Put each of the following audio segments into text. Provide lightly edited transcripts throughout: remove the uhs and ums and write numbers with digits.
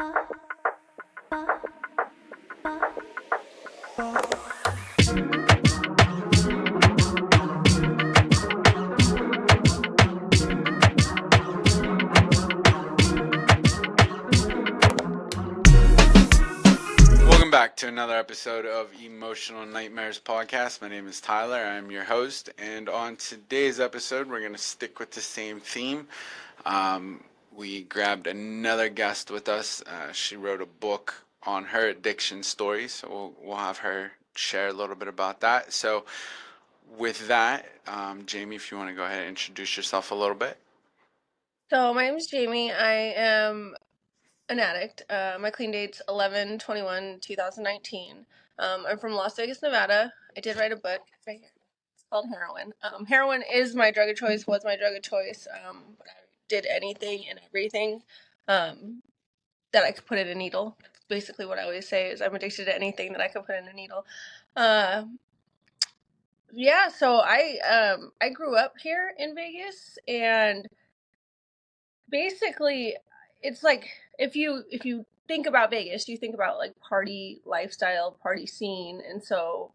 Welcome back to another episode of Emotional Nightmares podcast. My name is Tyler. I'm your host, and on today's episode, we're going to stick with the same theme. We grabbed another guest with us. She wrote a book on her addiction story, so we'll have her share a little bit about that. So, with that, Jamie, if you want to go ahead and introduce yourself a little bit. So my name is Jamie. I am an addict. My clean date's 11/21/2019. I'm from Las Vegas, Nevada. I did write a book right here. It's called Heroin. Heroin is my drug of choice, was my drug of choice. But I did anything and everything that I could put in a needle. That's basically what I always say is I'm addicted to anything that I could put in a needle. Yeah, so I grew up here in Vegas, and basically it's like if you think about Vegas, you think about like party lifestyle, party scene. And so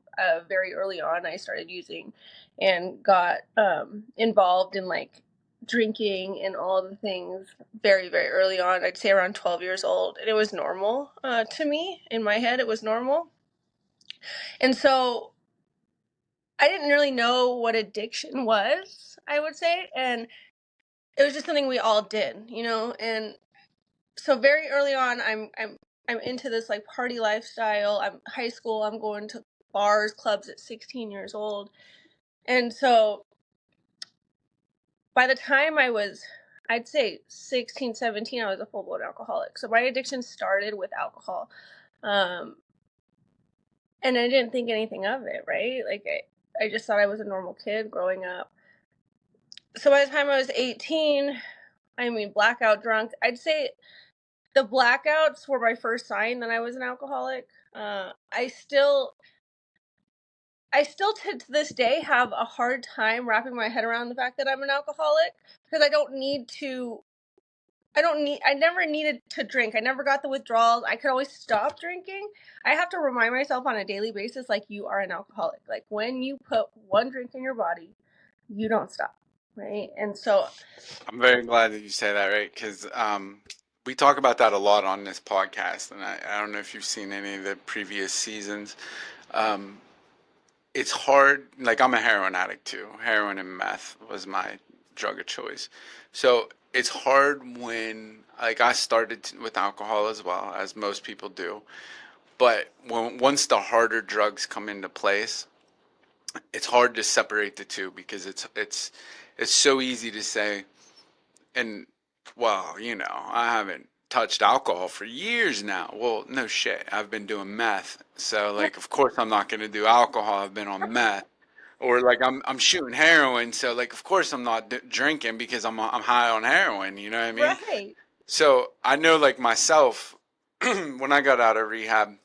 very early on I started using and got involved in like drinking and all the things very, very early on. I'd say around 12 years old, and it was normal to me. In my head it was normal. And so I didn't really know what addiction was, I would say, and it was just something we all did, and so very early on, I'm into this like party lifestyle. I'm high school. I'm going to bars, clubs at 16 years old, and so by the time I'd say 16, 17, I was a full blown alcoholic. So my addiction started with alcohol, and I didn't think anything of it, right? Like I just thought I was a normal kid growing up. So by the time I was 18, blackout drunk. I'd say the blackouts were my first sign that I was an alcoholic. I still to this day have a hard time wrapping my head around the fact that I'm an alcoholic, because I never needed to drink. I never got the withdrawals. I could always stop drinking. I have to remind myself on a daily basis, like, you are an alcoholic. Like, when you put one drink in your body, you don't stop. Right. And so I'm very glad that you say that, right? Because we talk about that a lot on this podcast, and I don't know if you've seen any of the previous seasons. It's hard. Like, I'm a heroin addict too. Heroin and meth was my drug of choice. So it's hard when, like, I started with alcohol as well, as most people do. But once the harder drugs come into place, it's hard to separate the two, because it's so easy to say, and well, I haven't touched alcohol for years now. Well, no shit. I've been doing meth. So, like, of course I'm not going to do alcohol. I've been on meth. Or like I'm shooting heroin, so like of course I'm not drinking because I'm high on heroin, you know what I mean? right. So I know, like, myself, when I got out of rehab,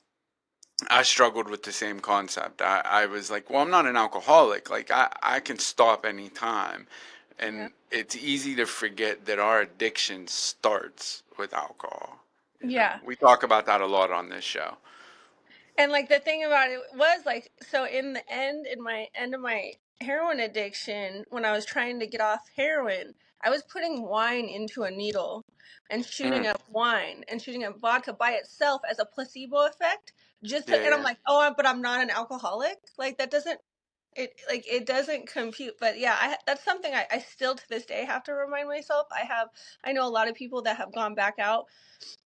I struggled with the same concept. I was like, well, I'm not an alcoholic. Like, I can stop anytime. And Yeah. it's easy to forget that our addiction starts with alcohol. Yeah. We talk about that a lot on this show. And like the thing about it was like, so in the end, in my end of my heroin addiction, when I was trying to get off heroin, I was putting wine into a needle and shooting Mm, up wine and shooting up vodka by itself as a placebo effect. And I'm yeah, like, oh, but I'm not an alcoholic. Like, that doesn't, it doesn't compute. But yeah, that's something I still to this day have to remind myself. I know a lot of people that have gone back out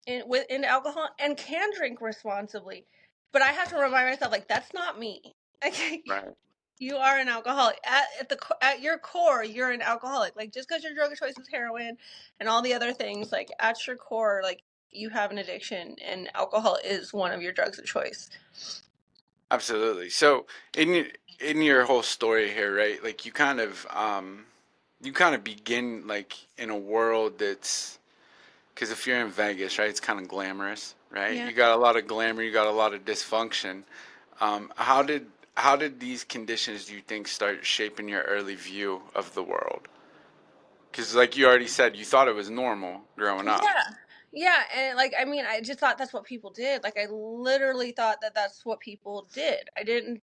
into alcohol and can drink responsibly, but I have to remind myself, like, that's not me. Like, right. you are an alcoholic at your core. You're an alcoholic. Like, just because your drug of choice is heroin and all the other things, like, at your core, like, you have an addiction, and alcohol is one of your drugs of choice. Absolutely. So in your whole story here, right? Like, you kind of begin like in a world that's, because if you're in Vegas, right, it's kind of glamorous, right? Yeah. You got a lot of glamour, you got a lot of dysfunction. How did these conditions, do you think, start shaping your early view of the world? Because, like you already said, you thought it was normal growing up. Yeah. Yeah, and like I mean, I just thought that's what people did. Like I literally thought that that's what people did. I didn't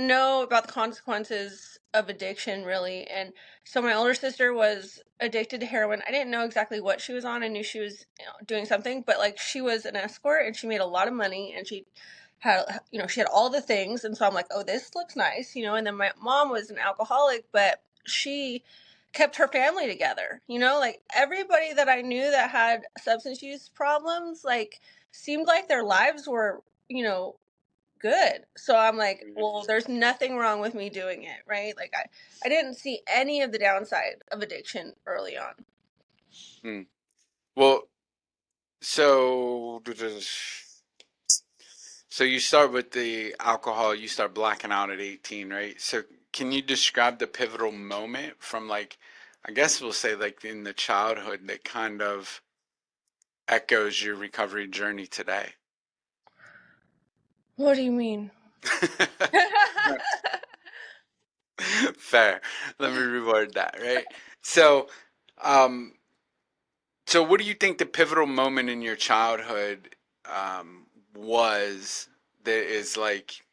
know about the consequences of addiction really. And so my older sister was addicted to heroin. I didn't know exactly what she was on. I knew she was, doing something, but like she was an escort and she made a lot of money and she had, she had all the things. And so I'm like, oh, this looks nice, And then my mom was an alcoholic, but she kept her family together, like everybody that I knew that had substance use problems, like seemed like their lives were, good. So I'm like, well, there's nothing wrong with me doing it, right? Like I didn't see any of the downside of addiction early on. Hmm. Well, so so you start with the alcohol, you start blacking out at 18, right? So can you describe the pivotal moment from like, I guess we'll say like in the childhood that kind of echoes your recovery journey today? What do you mean? Fair. Let me reword that, right? So, um, so what do you think the pivotal moment in your childhood was that is like,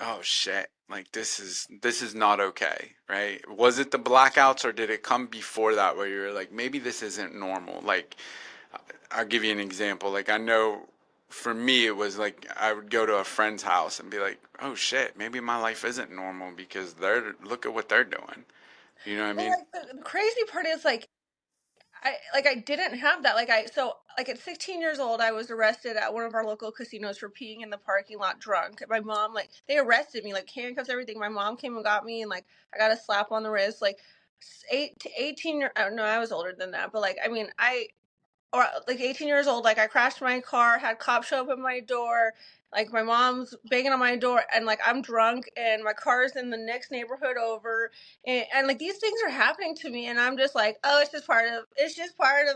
oh shit, like this is not okay, right? Was it the blackouts or did it come before that where you were like, maybe this isn't normal? Like, I'll give you an example. Like, I know for me, it was like I would go to a friend's house and be like, oh shit, maybe my life isn't normal because look at what they're doing. You know what I Well, mean? like the crazy part is like I didn't have that. Like at 16 years old, I was arrested at one of our local casinos for peeing in the parking lot drunk. My mom, like, they arrested me, like handcuffs, everything. My mom came and got me, and like I got a slap on the wrist. Like 18 I don't know, I was older than that, but like I mean, or like 18 years old, like I crashed my car, had cops show up at my door, like my mom's banging on my door, and like I'm drunk and my car's in the next neighborhood over, and like these things are happening to me, and I'm just like, oh, it's just part of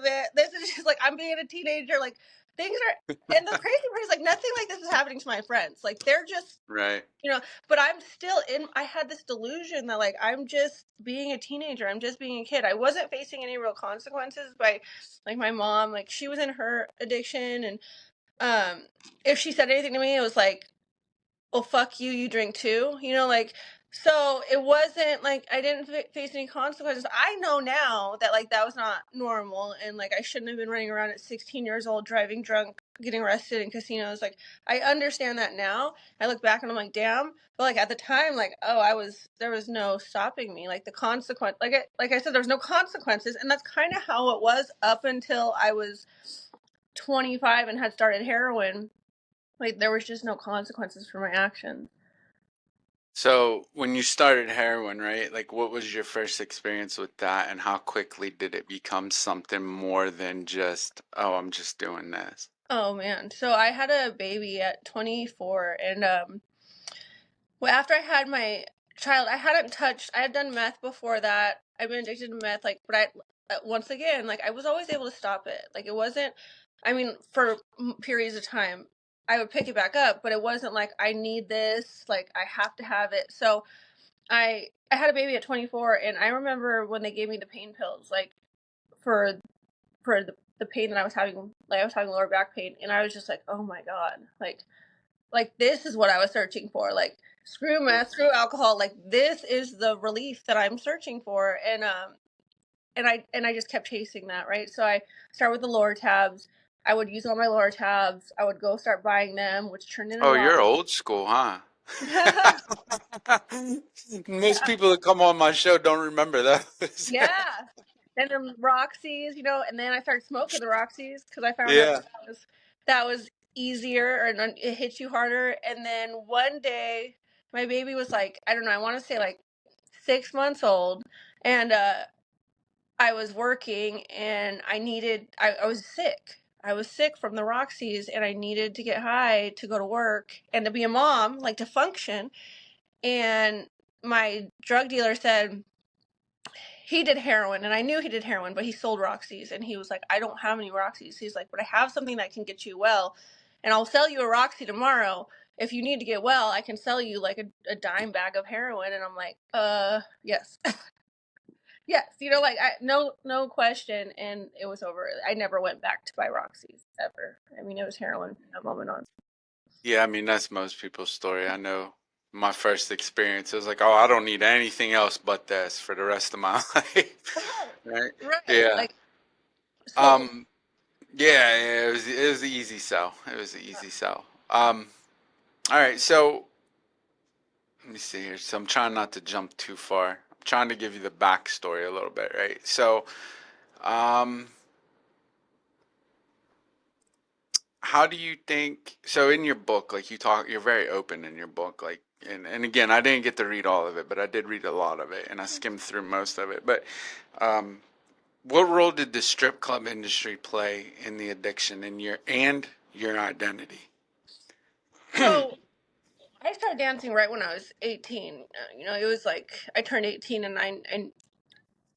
it. This is just like I'm being a teenager, like things are, and the crazy part is like nothing like this is happening to my friends. Like they're just Right. but I'm still I had this delusion that like I'm just being a teenager. I'm just being a kid. I wasn't facing any real consequences by like my mom, like she was in her addiction and um if she said anything to me, it was like, well, fuck you, you drink too, like, so it wasn't like I didn't face any consequences. I know now that like that was not normal and like I shouldn't have been running around at 16 years old driving drunk, getting arrested in casinos. Like I understand that now. I look back and I'm like, damn. But like at the time, like, oh, there was no stopping me. Like the consequence, like I said, there was no consequences, and that's kind of how it was up until I was 25 and had started heroin. Like there was just no consequences for my actions. So when you started heroin, right? Like, what was your first experience with that, and how quickly did it become something more than just, oh, I'm just doing this? Oh man. So I had a baby at 24, and well, after I had my child, I had done meth before that. I've been addicted to meth, like, but once again, like, I was always able to stop it. Like, it wasn't, I mean, for periods of time, I would pick it back up, but it wasn't like, I need this, like, I have to have it. So I had a baby at 24, and I remember when they gave me the pain pills, like, for, the pain that I was having, like, I was having lower back pain, and I was just like, oh my God, like this is what I was searching for. Like screw meth, screw alcohol. Like this is the relief that I'm searching for. And I just kept chasing that, right? So I started with the lower tabs. I would use all my lower tabs. I would go start buying them, which turned into Oh, you're Roxy. old school, huh? Yeah. Most people that come on my show don't remember those. Yeah. And then Roxy's, and then I started smoking the Roxy's because I found out Yeah. that was easier and it hits you harder. And then one day, my baby was like, I don't know, I want to say like 6 months old, and I was working and I was sick. I was sick from the Roxy's and I needed to get high to go to work and to be a mom, like to function. And my drug dealer said, he did heroin, and I knew he did heroin, but he sold Roxy's, and he was like, I don't have any Roxy's. He's like, but I have something that can get you well, and I'll sell you a Roxy tomorrow. If you need to get well, I can sell you like a dime bag of heroin. And I'm like, yes. Yes, like no question, and it was over. I never went back to buy Roxy's ever. I mean, it was heroin from that moment on. Yeah, I mean that's most people's story. I know my first experience, it was like, oh, I don't need anything else but this for the rest of my life. Right, Right? right. Yeah. Like so. Um, yeah, yeah, it was the easy sell. It was the easy sell. All right, so let me see here. So I'm trying not to jump too far. I'm trying to give you the backstory a little bit, right? So, um, how do you think, so in your book, like you talk, you're very open in your book, like, and again, I didn't get to read all of it, but I did read a lot of it and I skimmed through most of it. But um, what role did the strip club industry play in the addiction and your identity? So I started dancing right when I was 18. It was like I turned 18, and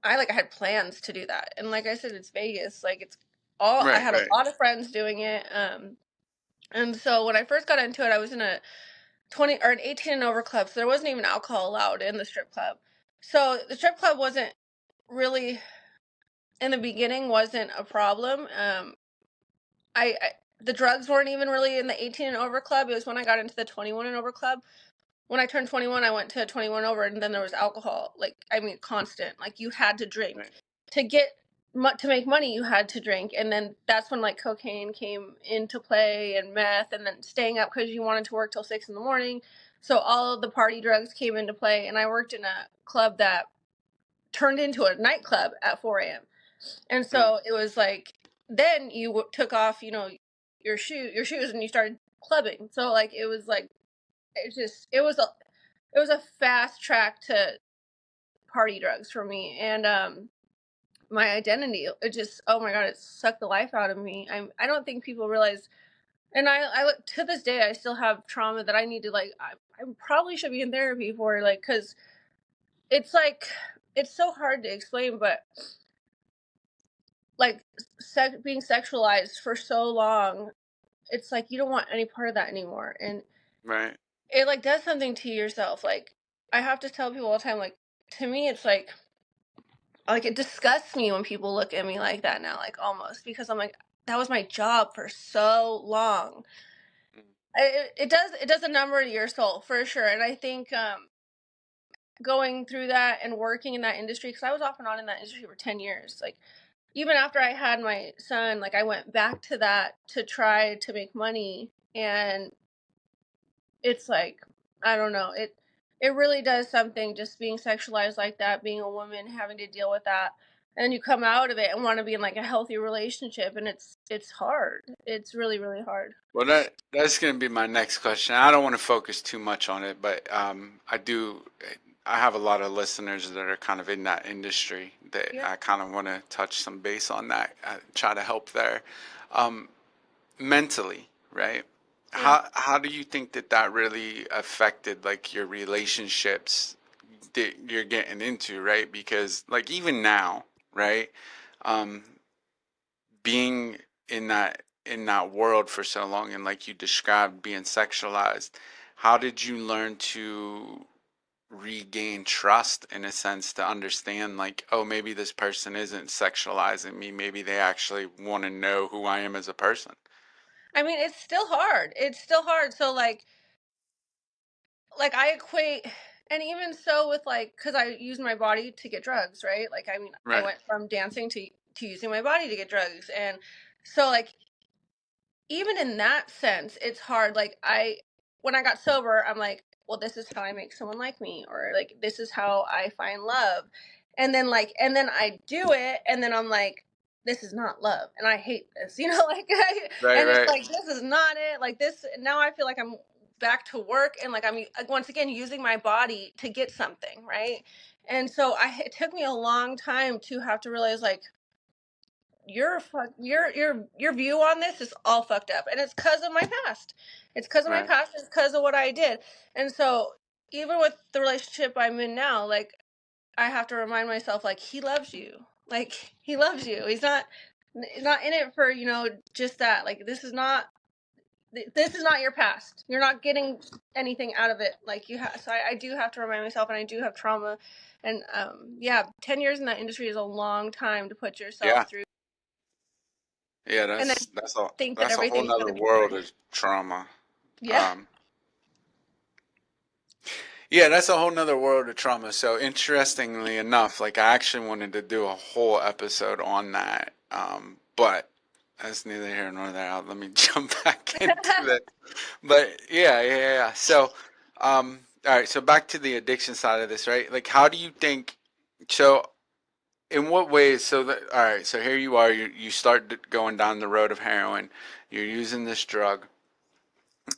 I like I had plans to do that. And like I said, it's Vegas. Like it's all I Right, had a right. lot of friends doing it. And so when I first got into it, I was in a 20 or an 18 and over club, so there wasn't even alcohol allowed in the strip club. So the strip club wasn't really in the beginning wasn't a problem. I the drugs weren't even really in the 18 and over club. It was when I got into the 21 and over club. When I turned 21, I went to 21 over, and then there was alcohol. Like, I mean, constant. Like, you had to drink Right. to get to make money. You had to drink, and then that's when like cocaine came into play and meth, and then staying up because you wanted to work till 6 in the morning. So all of the party drugs came into play, and I worked in a club that turned into a nightclub at 4 a.m. And Mm, so it was like then you took off, your shoes, and you started clubbing. So like it was like it was a fast track to party drugs for me, and my identity, it just, oh my god, it sucked the life out of me. I don't think people realize, and I look to this day, I still have trauma that I need to like I probably should be in therapy for, like, because it's like it's so hard to explain, but like being sexualized for so long, it's like you don't want any part of that anymore, and right. it like does something to yourself. Like I have to tell people all the time, like, to me it's like it disgusts me when people look at me like that now, like, almost, because I'm like, that was my job for so long. Mm, It does a number to your soul for sure, and I think going through that and working in that industry, because I was off and on in that industry for 10 years, like even after I had my son, like I went back to that to try to make money, and it's like, I don't know, it really does something, just being sexualized like that, being a woman, having to deal with that. And then you come out of it and want to be in like a healthy relationship, and it's hard. It's really, really hard. well, that's going to be my next question. I don't want to focus too much on it, but I do. I have a lot of listeners that are kind of in that industry that Yeah. I kind of want to touch some base on that. Try to help there, um, mentally, right? Yeah. How do you think that really affected like your relationships that you're getting into, right? Because like even now, right? Um, being in that world for so long and like you described being sexualized, how did you learn to regain trust in a sense to understand like, oh, maybe this person isn't sexualizing me, maybe they actually want to know who I am as a person? I mean, it's still hard. It's still hard. So like I equate, and even so with like, because I use my body to get drugs, right? Like, I mean, I Right, went from dancing to using my body to get drugs, and so like even in that sense, it's hard. Like when I got sober, I'm like, well, this is how I make someone like me, or like this is how I find love. And then I do it, and then I'm like, this is not love, and I hate this, like, right, and it's right, like, this is not it. Like this, now I feel like I'm back to work, and like I'm once again using my body to get something, right? And so it took me a long time to have to realize, like, your view on this is all fucked up, and it's because of my past. It's because of my right. past. It's because of what I did. And so even with the relationship I'm in now, like, I have to remind myself, like, he loves you. Like, he loves you. He's not in it for just that. Like, this is not this is not your past. You're not getting anything out of it like you have. So I do have to remind myself, and I do have trauma. And yeah, 10 years in that industry is a long time to put yourself Yeah. through, Yeah, and then think that that's a whole everything's going nother to be world fine. of trauma. Yeah. Um, yeah, that's a whole nother world of trauma. So interestingly enough, like I actually wanted to do a whole episode on that. But that's neither here nor there. Let me jump back into that. But yeah. So, all right. So back to the addiction side of this, right? Like, how do you think? So, in what ways? So that all right. So here you are. You start going down the road of heroin. You're using this drug.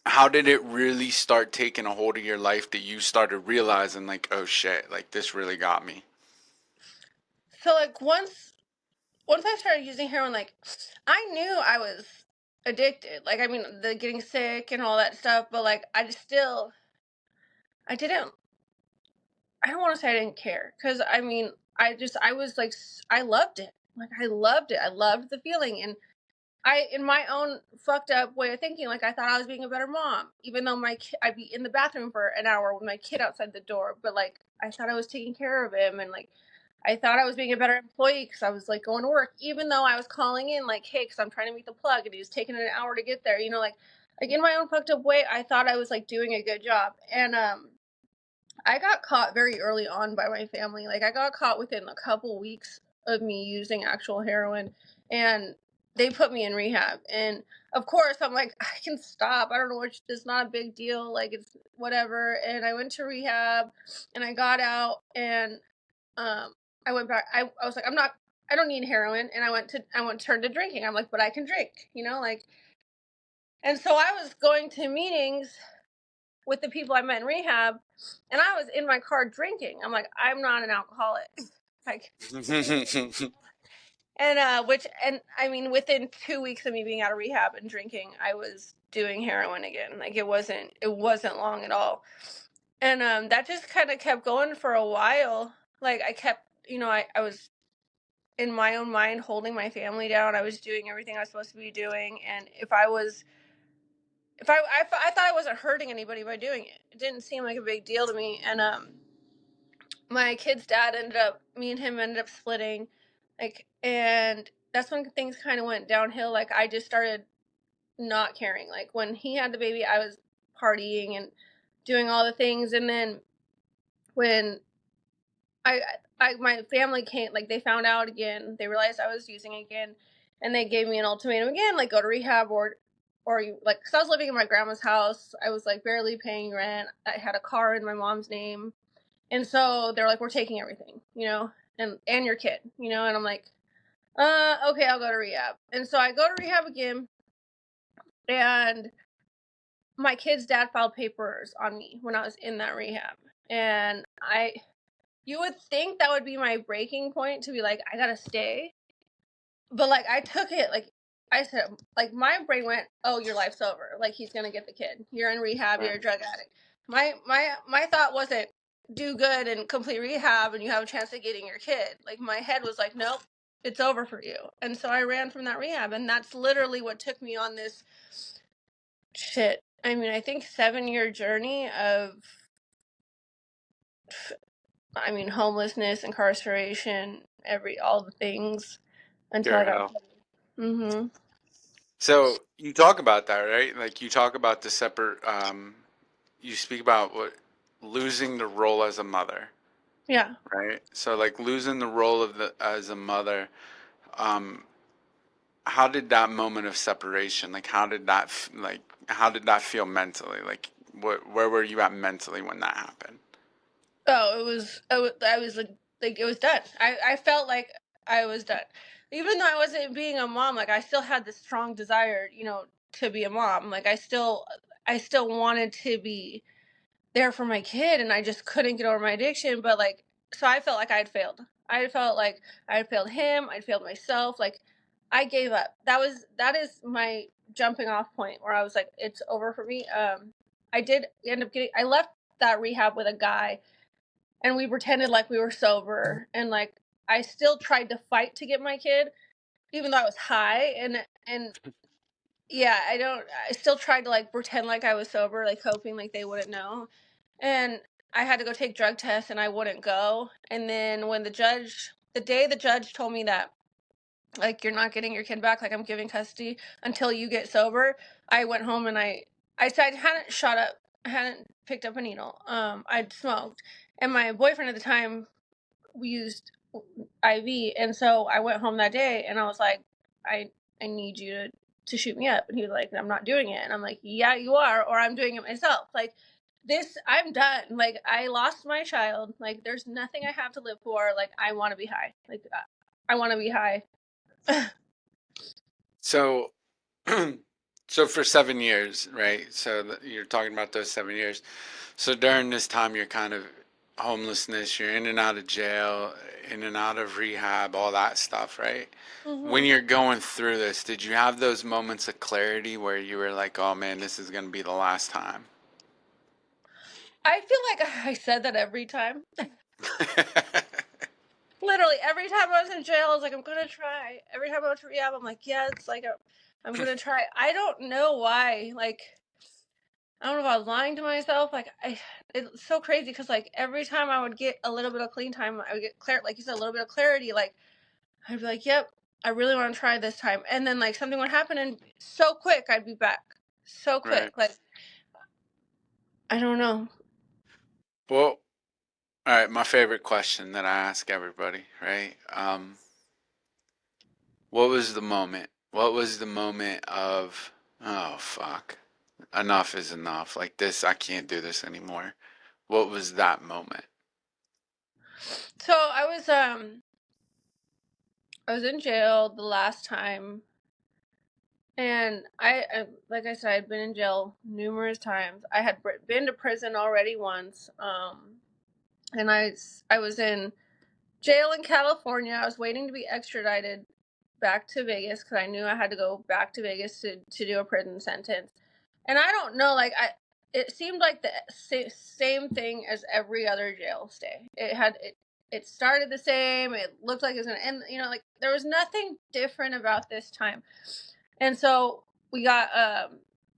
How did it really start taking a hold of your life that you started realizing like, oh shit, like this really got me? So like once I started using heroin, like I knew I was addicted. Like I mean, the getting sick and all that stuff, but like I didn't. I don't want to say I didn't care, because I mean, I was like, I loved it. Like I loved it. I loved the feeling, and in my own fucked up way of thinking, like I thought I was being a better mom, even though I'd be in the bathroom for an hour with my kid outside the door, but like I thought I was taking care of him, and like I thought I was being a better employee because I was like going to work, even though I was calling in like, hey, because I'm trying to meet the plug, and he was taking an hour to get there. Like in my own fucked up way, I thought I was like doing a good job, and I got caught very early on by my family. Like I got caught within a couple weeks of me using actual heroin, and they put me in rehab. And of course, I'm like, I can stop. I don't know what. It's not a big deal. Like it's whatever. And I went to rehab, and I got out, and um, I went back. I was like, I'm not. I don't need heroin, and I went turned to drinking. I'm like, but I can drink. Like. And so I was going to meetings with the people I met in rehab, and I was in my car drinking. I'm like, I'm not an alcoholic. Like, and I mean, within 2 weeks of me being out of rehab and drinking, I was doing heroin again. Like it wasn't long at all. And that just kind of kept going for a while. Like I kept, I was in my own mind holding my family down. I was doing everything I was supposed to be doing, and if I thought I wasn't hurting anybody by doing it. It didn't seem like a big deal to me. And my kid's dad me and him ended up splitting, like, and that's when things kind of went downhill. Like I just started not caring. Like when he had the baby, I was partying and doing all the things, and then when I, my family came, like they found out again, they realized I was using again, and they gave me an ultimatum again, like go to rehab or you like, because I was living in my grandma's house. I was like barely paying rent. I had a car in my mom's name. And so they're like, we're taking everything, and your kid, and I'm like, okay, I'll go to rehab. And so I go to rehab again, and my kid's dad filed papers on me when I was in that rehab. And you would think that would be my breaking point to be like, I gotta stay. But like, I took it, like, I said, like, my brain went, oh, your life's over. Like, he's gonna get the kid. You're in rehab, you're Right. a drug addict. My thought wasn't do good and complete rehab and you have a chance of getting your kid. Like my head was like, nope, it's over for you. And so I ran from that rehab, and that's literally what took me on this shit. I mean, I think 7-year journey of, I mean, homelessness, incarceration, all the things until Pure I got. hell. Mm-hmm. So you talk about that, right? Like you talk about the separate. You speak about what losing the role as a mother, Yeah. right? So like losing the role of the as a mother. Um, how did that moment of separation? Like how did that feel mentally? Like where were you at mentally when that happened? Oh, I was like it was done. I felt like I was done. Even though I wasn't being a mom, like I still had this strong desire, to be a mom. Like I still wanted to be there for my kid, and I just couldn't get over my addiction. But like, so I felt like I had failed. I felt like I had failed him. I'd failed myself. Like I gave up. That is my jumping off point where I was like, it's over for me. I did end up getting. I left that rehab with a guy, and we pretended like we were sober, and like I still tried to fight to get my kid, even though I was high, and yeah, I still tried to like pretend like I was sober, like hoping like they wouldn't know. And I had to go take drug tests and I wouldn't go. And then when the day the judge told me that like you're not getting your kid back, like I'm giving custody until you get sober, I went home and I said I hadn't shot up, I hadn't picked up a needle. I'd smoked. And my boyfriend at the time, we used IV, and so I went home that day and I was like, I I need you to shoot me up. And he was like, I'm not doing it. And I'm like, yeah, you are, or I'm doing it myself. Like this, I'm done. Like I lost my child. Like there's nothing I have to live for. Like I want to be high. Like I want to be high. So, so for 7 years, right? So you're talking about those 7 years. So during this time, you're kind of homelessness, you're in and out of jail, in and out of rehab, all that stuff, right? When Hmm. you're going through this, did you have those moments of clarity where you were like, oh man, this is going to be the last time? I feel like I said that every time. Literally every time I was in jail, I was like, I'm gonna try. Every time I went to rehab, I'm like, yeah, it's like I'm gonna try. I don't know why. Like I don't know if I was lying to myself. It's so crazy because like every time I would get a little bit of clean time, I would get like you said, a little bit of clarity. Like I'd be like, yep, I really want to try this time, and then like something would happen, and so quick I'd be back, so Right. quick. Like I don't know. Well, all right, my favorite question that I ask everybody, right? What was the moment? What was the moment of, oh fuck, enough is enough. Like this, I can't do this anymore. What was that moment? So I was in jail the last time. And like I said, I'd been in jail numerous times. I had been to prison already once. And I was in jail in California. I was waiting to be extradited back to Vegas because I knew I had to go back to Vegas to do a prison sentence. And I don't know, like it seemed like the same thing as every other jail stay. It started the same. It looked like it was gonna end. You know, like there was nothing different about this time. And so we got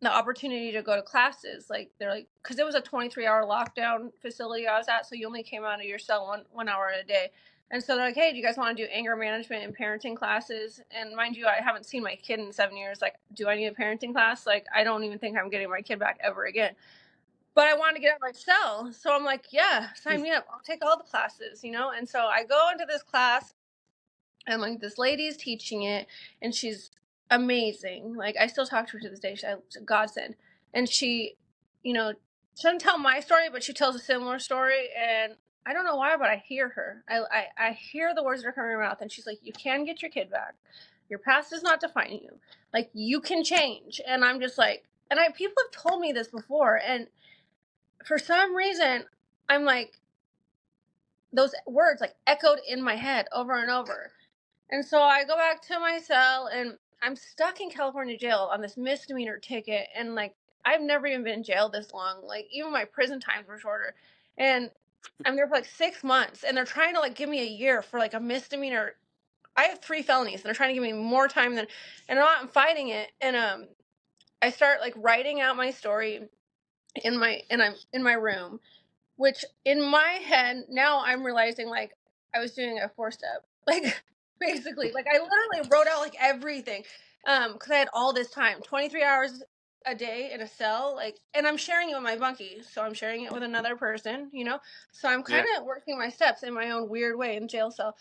the opportunity to go to classes. Like they're like, because it was a 23-hour lockdown facility I was at, so you only came out of your cell one hour a day. And so they're like, hey, do you guys want to do anger management and parenting classes? And mind you, I haven't seen my kid in 7 years. Like, do I need a parenting class? Like, I don't even think I'm getting my kid back ever again. But I wanted to get out of my cell. So I'm like, yeah, sign me up. I'll take all the classes, you know? And so I go into this class and like this lady's teaching it and she's amazing. Like I still talk to her to this day. She's a godsend. And you know, she doesn't tell my story, but she tells a similar story. And I don't know why, but I hear her. I hear the words that are coming out of her mouth. And she's like, you can get your kid back. Your past does not define you. Like you can change. And I'm just like, and people have told me this before. And for some reason, I'm like, those words like echoed in my head over and over. And so I go back to my cell and I'm stuck in California jail on this misdemeanor ticket. And like, I've never even been in jail this long. Like, even my prison times were shorter. And I'm there for like 6 months and they're trying to like give me a year for like a misdemeanor. I have 3 felonies and they're trying to give me more time than, and I'm fighting it. And I start like writing out my story I'm in my room, which in my head now I'm realizing like I was doing a 4 step. Like basically, like I literally wrote out like everything. Because I had all this time, 23 hours a day in a cell, like, and I'm sharing it with my bunkie, so I'm sharing it with another person, you know. So I'm kind Yeah. of working my steps in my own weird way in jail cell.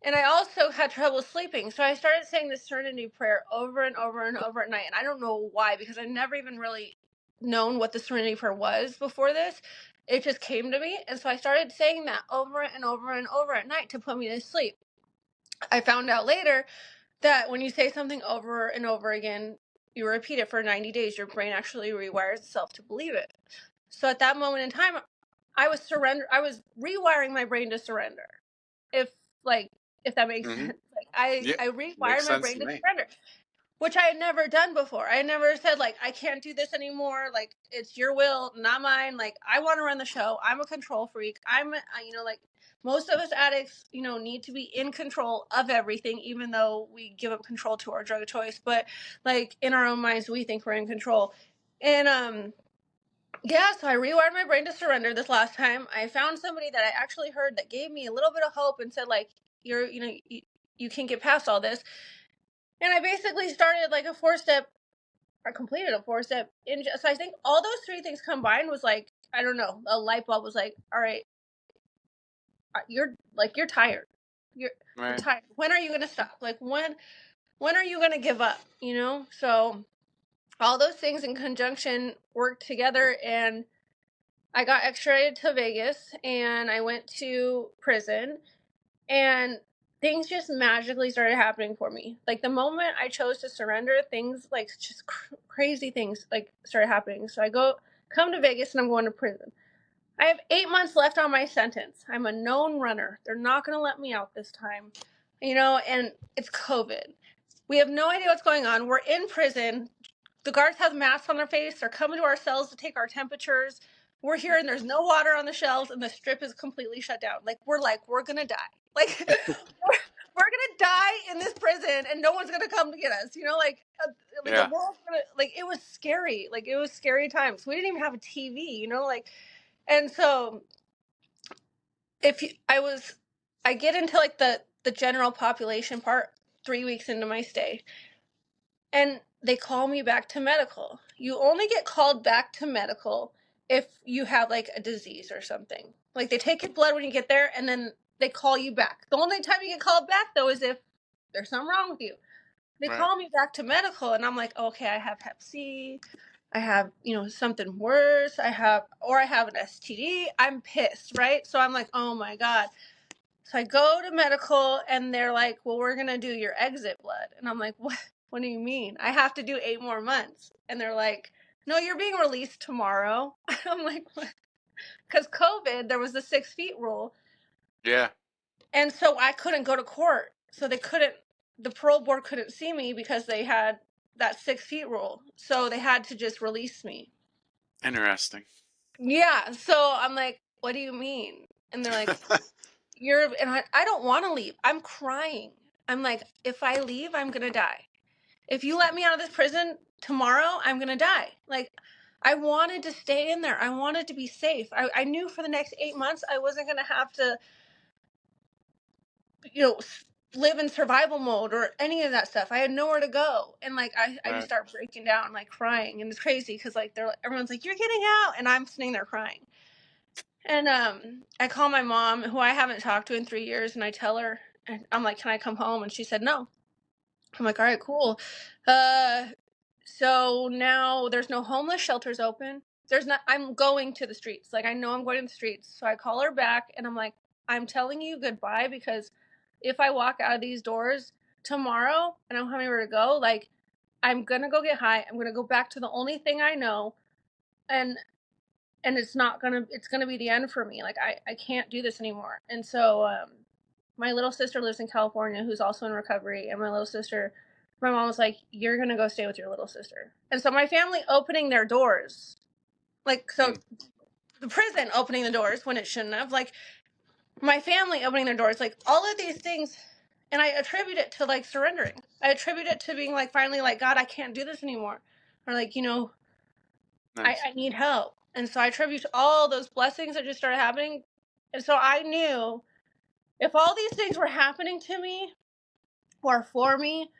And I also had trouble sleeping, so I started saying the serenity prayer over and over and over at night. And I don't know why, because I never even really known what the serenity prayer was before this. It just came to me, and so I started saying that over and over and over at night to put me to sleep. I found out later that when you say something over and over again, you repeat it for 90 days, your brain actually rewires itself to believe it. So at that moment in time, I was rewiring my brain to surrender. If like if that makes Mm-hmm. sense. Like Yeah. I Makes rewired my sense brain to to me. surrender. which I had never done before. I had never said, like, I can't do this anymore. Like, it's your will, not mine. Like, I want to run the show. I'm a control freak. Like, most of us addicts, need to be in control of everything, even though we give up control to our drug of choice. But, like, in our own minds, we think we're in control. And, yeah, so I rewired my brain to surrender this last time. I found somebody that I actually heard that gave me a little bit of hope and said, like, you can get past all this. And I basically started like a 4-step, or completed a 4-step. So I think all those three things combined was like, I don't know, a light bulb was like, all right, you're tired. You're Right. tired. When are you gonna stop? Like when are you gonna give up? So all those things in conjunction worked together, and I got extradited to Vegas, and I went to prison, and things just magically started happening for me. Like the moment I chose to surrender, things like just crazy things like started happening. So I come to Vegas, and I'm going to prison. I have 8 months left on my sentence. I'm a known runner. They're not going to let me out this time, and it's COVID. We have no idea what's going on. We're in prison. The guards have masks on their face. They're coming to our cells to take our temperatures. We're here and there's no water on the shelves, and the strip is completely shut down. We're gonna die. Like we're gonna die in this prison, and no one's gonna come to get us. The Yeah. world's gonna, like, it was scary. Like, it was scary times. We didn't even have a TV. And so if you, I get into like the general population part 3 weeks into my stay, and they call me back to medical. You only get called back to medical if you have like a disease or something. Like, they take your blood when you get there, and then they call you back. The only time you get called back though is if there's something wrong with you. They Right. call me back to medical, and I'm like, okay, I have Hep C, I have, something worse, I have an STD. I'm pissed, right? So I'm like, oh my God. So I go to medical, and they're like, well, we're going to do your exit blood. And I'm like, what? What do you mean? I have to do 8 more months. And they're like, no, you're being released tomorrow. I'm like, what? Because COVID, there was the 6 feet rule. Yeah. And so I couldn't go to court. So the parole board couldn't see me because they had that 6 feet rule. So they had to just release me. Interesting. Yeah. So I'm like, what do you mean? And they're like, I don't want to leave. I'm crying. I'm like, if I leave, I'm going to die. If you let me out of this prison tomorrow, I'm going to die. Like, I wanted to stay in there. I wanted to be safe. I knew for the next 8 months, I wasn't going to have to, you know, live in survival mode or any of that stuff. I had nowhere to go. And like, I just Right. start breaking down, like crying. And it's crazy because like, everyone's like, you're getting out. And I'm sitting there crying. And I call my mom, who I haven't talked to in 3 years, and I tell her, and I'm like, can I come home? And she said no. I'm like, all right, cool. Uh, so now there's no homeless shelters open. There's not. I'm going to the streets. Like, I know I'm going to the streets. So I call her back, and I'm like, I'm telling you goodbye, because if I walk out of these doors tomorrow and I don't have anywhere to go, like, I'm gonna go get high. I'm gonna go back to the only thing I know, and it's gonna be the end for me. Like, I can't do this anymore. And so my little sister lives in California, who's also in recovery, and my mom was like, you're gonna go stay with your little sister. And so my family opening their doors, like, so Mm. the prison opening the doors when it shouldn't have, like, my family opening their doors, like, all of these things. And I attribute it to like surrendering. I attribute it to being like, finally, like, God, I can't do this anymore. Or like, Nice. I need help. And so I attribute all those blessings that just started happening. And so I knew if all these things were happening to me or for me,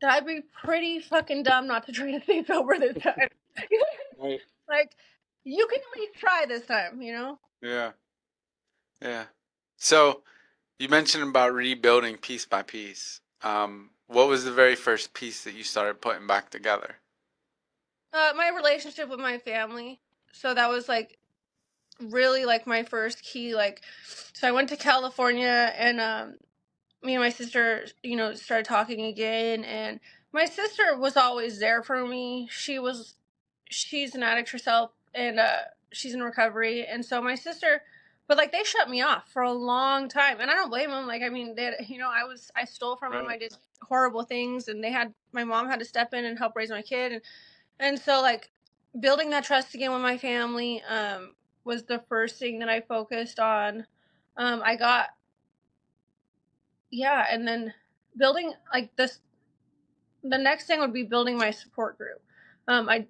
that I'd be pretty fucking dumb not to try to stay sober this time. Right. Like, you can at least try this time, Yeah. Yeah. So you mentioned about rebuilding piece by piece. What was the very first piece that you started putting back together? My relationship with my family. So that was like really like my first key. Like, so I went to California, and me and my sister, started talking again. And my sister was always there for me. She's an addict herself, and she's in recovery. And so my sister But like they shut me off for a long time, and I don't blame them. Like I mean, they, I stole from them. Right. I did horrible things, and my mom had to step in and help raise my kid, and so like building that trust again with my family was the first thing that I focused on. I got yeah, and then building like this. The next thing would be building my support group. I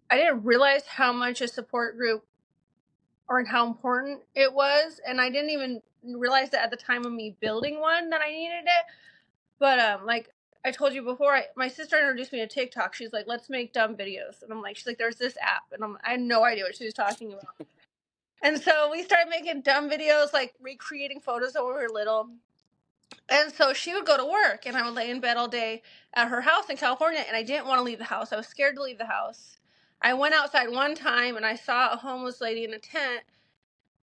didn't realize how much a support group or how important it was, and I didn't even realize that at the time of me building one that I needed it. But like I told you before, my sister introduced me to TikTok. She's like, "Let's make dumb videos," and I'm like, "She's like, there's this app," and I had no idea what she was talking about. And so we started making dumb videos, like recreating photos when we were little. And so she would go to work, and I would lay in bed all day at her house in California, and I didn't want to leave the house. I was scared to leave the house. I went outside one time, and I saw a homeless lady in a tent,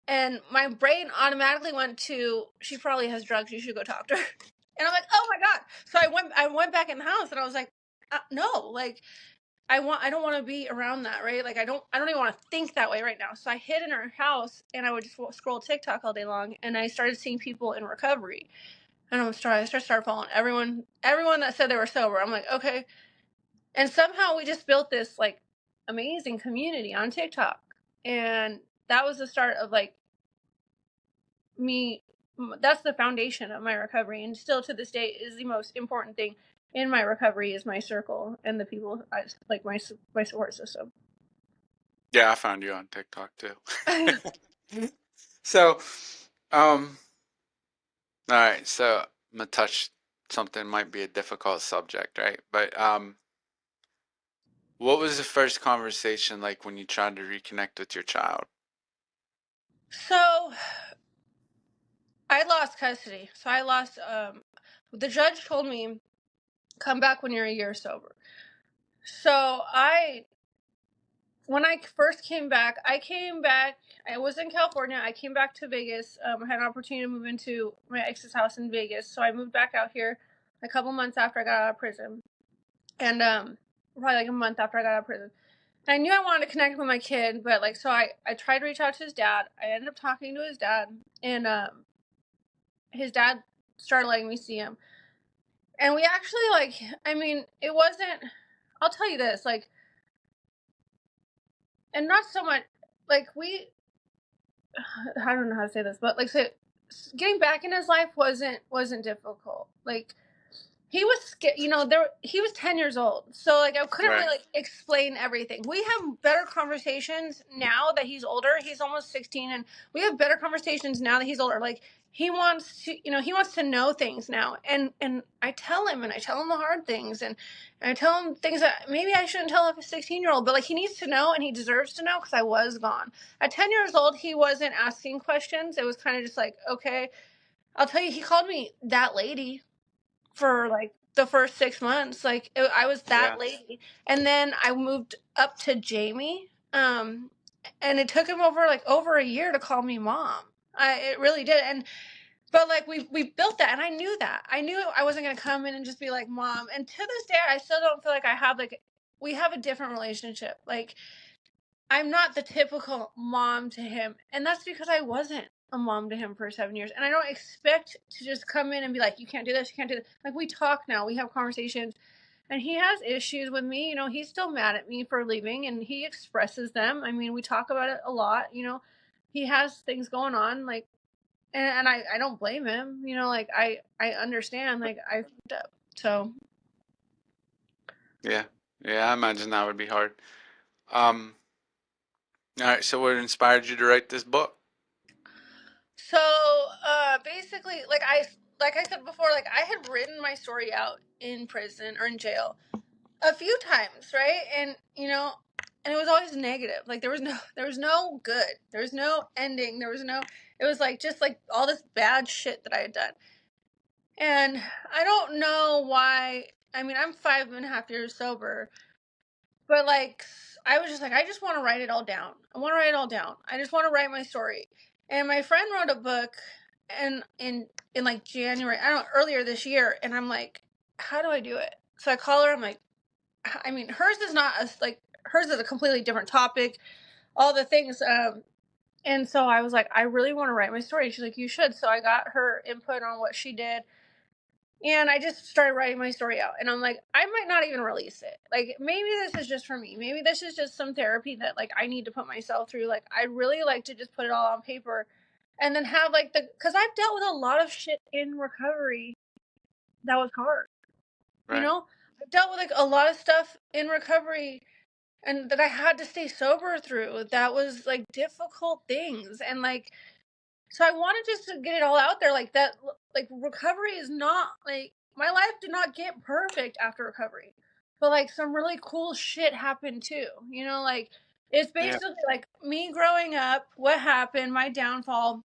and my brain automatically went to, she probably has drugs. You should go talk to her. And I'm like, oh my god. So I went back in the house, and I was like, no, like I don't want to be around that, right? Like I don't even want to think that way right now. So I hid in her house, and I would just scroll TikTok all day long, and I started seeing people in recovery. And I started following everyone that said they were sober. I'm like, okay. And somehow we just built this like amazing community on TikTok. And that was the start of like me. That's the foundation of my recovery, and still to this day is the most important thing in my recovery is my circle and the people I like my support system. Yeah, I found you on TikTok too. So, um, all right. So I'm gonna touch something might be a difficult subject, right? But what was the first conversation like when you tried to reconnect with your child? So I lost custody. So I lost the judge told me come back when you're a year sober. So I when I first came back, I was in California. I came back to Vegas. I had an opportunity to move into my ex's house in Vegas. So I moved back out here a couple months after I got out of prison. And probably like a month after I got out of prison. And I knew I wanted to connect with my kid, but like, so I tried to reach out to his dad. I ended up talking to his dad, and his dad started letting me see him. And we actually, like, I mean, it wasn't, I'll tell you this, like, and not so much, like, I don't know how to say this, but like, so getting back in his life wasn't difficult. Like, he was scared, he was 10 years old. So like I couldn't really Right. like explain everything. We have better conversations now that he's older. He's almost 16, and we have better conversations now that he's older. Like he wants to know things now. And I tell him, the hard things, and I tell him things that maybe I shouldn't tell a 16-year-old, but like he needs to know and he deserves to know because I was gone. At 10 years old, he wasn't asking questions. It was kind of just like, okay, I'll tell you, he called me that lady for like the first 6 months. Like I was that Yeah. lady, and then I moved up to Jamie. And it took him over a year to call me mom. It really did, and but like we built that, and I knew that. I knew I wasn't gonna come in and just be like mom. And to this day, I still don't feel like I have like we have a different relationship. Like I'm not the typical mom to him, and that's because I wasn't a mom to him for 7 years. And I don't expect to just come in and be like, "You can't do this, you can't do this." Like we talk now, we have conversations, and he has issues with me. He's still mad at me for leaving, and he expresses them. I mean, we talk about it a lot. He has things going on, like, and I don't blame him. Like I understand, like I fucked up. So Yeah. Yeah, I imagine that would be hard. Um, all right. So what inspired you to write this book? So basically, like I said before, like I had written my story out in prison or in jail a few times, right? And and it was always negative. Like there was no good. There was no ending. There was no. It was like just like all this bad shit that I had done. And I don't know why. I mean, I'm 5.5 years sober, but like I was just like, I just want to write it all down. I want to write it all down. I just want to write my story. And my friend wrote a book, and in like January, I don't know, earlier this year, and I'm like, how do I do it? So I call her. I'm like, I mean, hers is not like hers is a completely different topic. All the things. And so I was like, I really want to write my story. She's like, you should. So I got her input on what she did. And I just started writing my story out. And I'm like, I might not even release it. Like, maybe this is just for me. Maybe this is just some therapy that, like, I need to put myself through. Like, I really like to just put it all on paper and then have, like, because I've dealt with a lot of shit in recovery that was hard. You Right. know, I've dealt with, like, a lot of stuff in recovery and that I had to stay sober through. That was, like, difficult things. And, like, so I wanted just to get it all out there, like that. Like recovery is not like my life did not get perfect after recovery, but like some really cool shit happened too. You know, like it's Yeah. basically like me growing up, what happened, my downfall,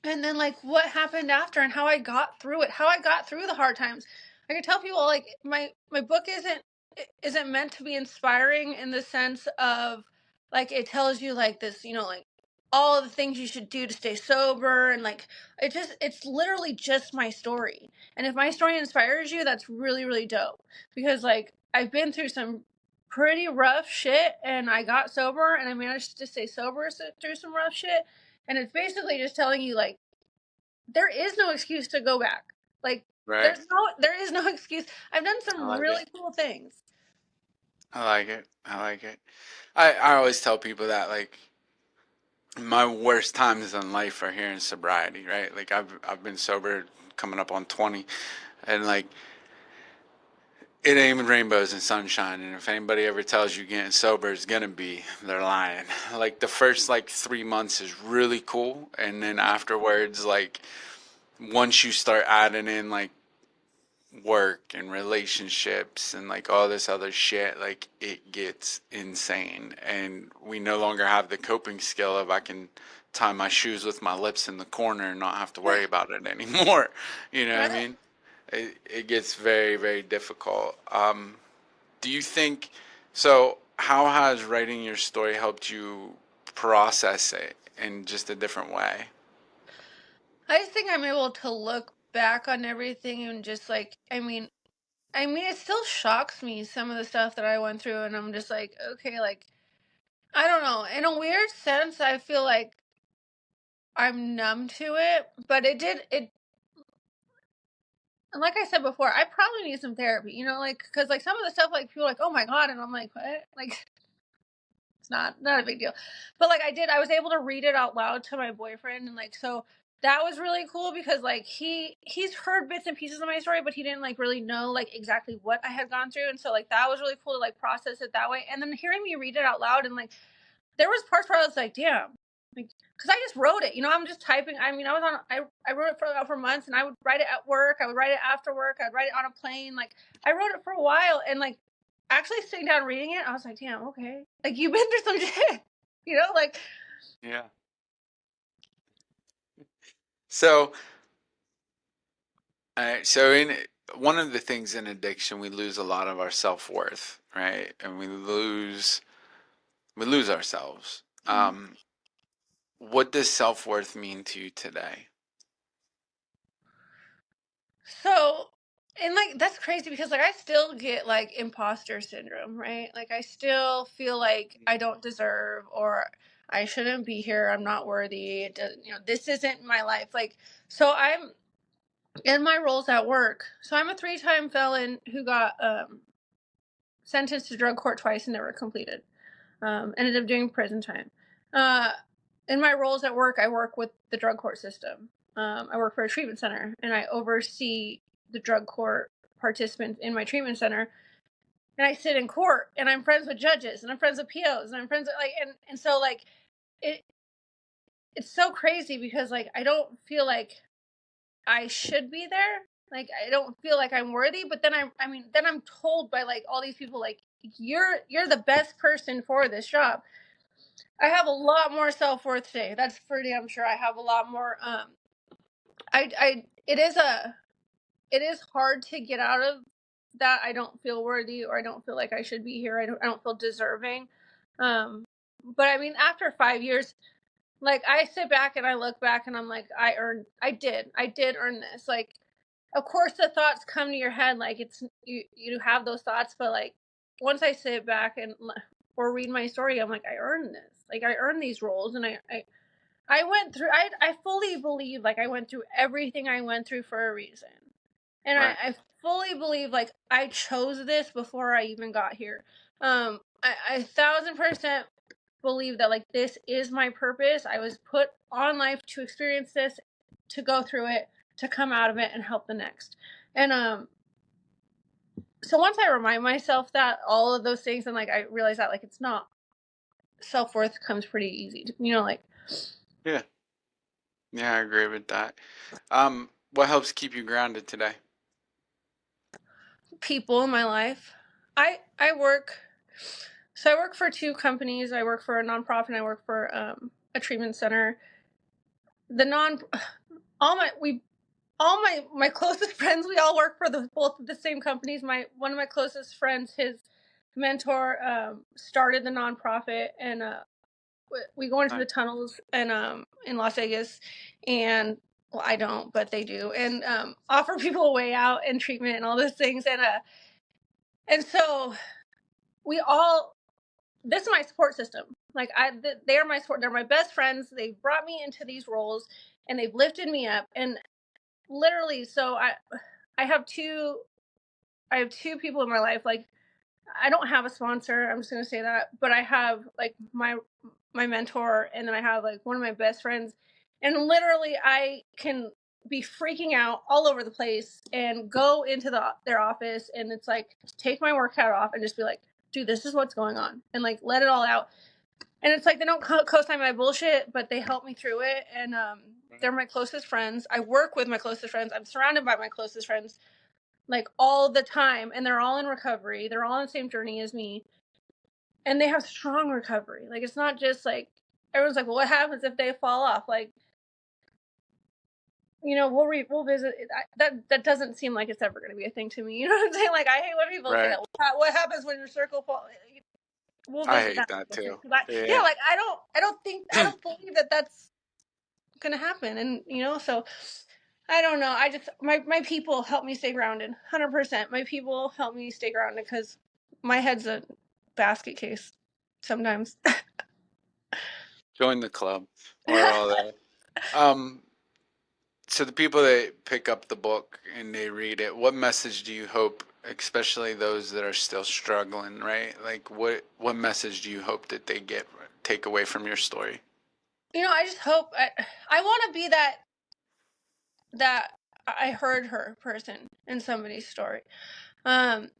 and then like what happened after and how I got through it, how I got through the hard times. I can tell people like my book isn't meant to be inspiring in the sense of like it tells you like this, you know, like all of the things you should do to stay sober and like it's literally just my story. And if my story inspires you, that's really really dope because like I've been through some pretty rough shit and I got sober and I managed to stay sober through some rough shit, and it's basically just telling you like there is no excuse to go back. Like Right. there is no excuse. I've done I some like it. really cool things. I like it. I like it. I always tell people that like my worst times in life are here in sobriety, right? Like I've been sober coming up on 20, and like it ain't even rainbows and sunshine. And if anybody ever tells you getting sober is gonna be, they're lying. Like the first like 3 months is really cool, and then afterwards, like once you start adding in like work and relationships and like all this other shit, like it gets insane. And we no longer have the coping skill of I can tie my shoes with my lips in the corner and not have to worry about it anymore. You know what I Right. mean? It gets very, very difficult. Do you think so? How has writing your story helped you process it in just a different way? I think I'm able to look back on everything and just like I mean it still shocks me some of the stuff that I went through and I'm just like, okay, like I don't know. In a weird sense, I feel like I'm numb to it, but it and like I said before, I probably need some therapy, you know, like cuz like some of the stuff like people are like, "Oh my god." And I'm like, "What?" Like it's not a big deal. But like I was able to read it out loud to my boyfriend, and like so that was really cool because like he's heard bits and pieces of my story, but he didn't like really know like exactly what I had gone through. And so like that was really cool to like process it that way. And then hearing me read it out loud and like there was parts where I was like, damn, like because I just wrote it. You know, I'm just typing. I mean, I wrote it for months, and I would write it at work. I would write it after work. I'd write it on a plane. Like I wrote it for a while, and like actually sitting down reading it, I was like, damn, okay, like you've been through some shit. You know, like Yeah. So, so in one of the things in addiction, we lose a lot of our self worth, right? And we lose ourselves. What does self worth mean to you today? so. And like that's crazy because like I still get like imposter syndrome, right? Like I still feel like I don't deserve or I shouldn't be here. I'm not worthy. You know, this isn't my life. Like so I'm in my roles at work. So I'm a three-time felon who got sentenced to drug court twice and never completed. Ended up doing prison time. Uh, in my roles at work, I work with the drug court system. I work for a treatment center, and I oversee the drug court participants in my treatment center. And I sit in court, and I'm friends with judges, and I'm friends with POs, and I'm friends with like, and so like it, it's so crazy because like I don't feel like I should be there. Like I don't feel like I'm worthy, but then I mean then I'm told by like all these people like you're the best person for this job. I have a lot more self-worth today. That's for damn sure. I have a lot more I it is hard to get out of that I don't feel worthy or I don't feel like I should be here. I don't feel deserving. Um but I mean after 5 years like I sit back and I look back and I'm like I did earn this. Like of course the thoughts come to your head like it's you have those thoughts, but like once I sit back and or read my story I'm like I earned this. Like I earned these roles and I I fully believe like I went through everything I went through for a reason. And Right. I fully believe like I chose this before I even got here. I 1,000% believe that like this is my purpose. I was put on life to experience this, to go through it, to come out of it and help the next. And so once I remind myself that all of those things, and like I realize that like it's not, self-worth comes pretty easy to, like Yeah. Yeah, I agree with that. What helps keep you grounded today? people in my life. I work so I work for two companies. I work for a nonprofit and I work for a treatment center. The non all my we all my closest friends, we all work for the both of the same companies. My one of my closest friends, his mentor started the nonprofit, and we go into the Nice. tunnels and in Las Vegas, and well, I don't, but they do, and offer people a way out and treatment and all those things, and so we all, this is my support system. Like they are my support. They're my best friends. They brought me into these roles, and they've lifted me up, and literally, so I have two I have two people in my life. Like I don't have a sponsor. I'm just gonna say that, but I have like my mentor, and then I have like one of my best friends, and literally I can be freaking out all over the place and go into their office, and it's like take my work hat off and just be like, dude, this is what's going on, and like let it all out. And it's like they don't co-sign my bullshit, but they help me through it, and they're my closest friends. I work with my closest friends. I'm surrounded by my closest friends like all the time, and they're all in recovery. They're all on the same journey as me, and they have strong recovery. Like it's not just like everyone's like, well, what happens if they fall off? Like, we'll visit. That doesn't seem like it's ever going to be a thing to me. You know what I'm saying? Like I hate when people say Right. that. What happens when your circle falls? We'll I visit hate that. that too. Yeah, Yeah. like I don't believe that that's gonna happen, and so I don't know. I just my people help me stay grounded, 100%. My people help me stay grounded because my head's a basket case sometimes. Join the club. We're all there. Um, so the people that pick up the book and they read it, what message do you hope, especially those that are still struggling, right? Like what message do you hope that they take away from your story? I just hope I want to be that I heard her person in somebody's story. Um,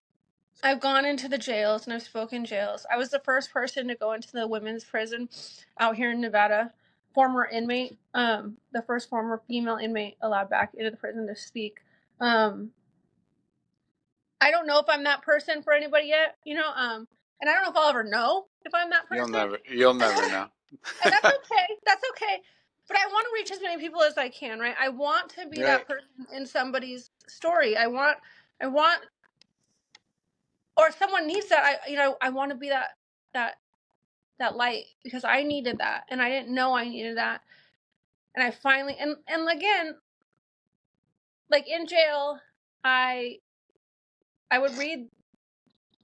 I've gone into the jails and I've spoken jails. I was the first person to go into the women's prison out here in Nevada. Former inmate, the first former female inmate allowed back into the prison to speak. Um, I don't know if I'm that person for anybody yet, and I don't know if I'll ever know if I'm that person. You'll never know. And that's okay. That's okay. But I want to reach as many people as I can, right? I want to be Right. that person in somebody's story. I want, or if someone needs that. I want to be that that light because I needed that, and I didn't know I needed that, and I finally, and again, like in jail, I I would read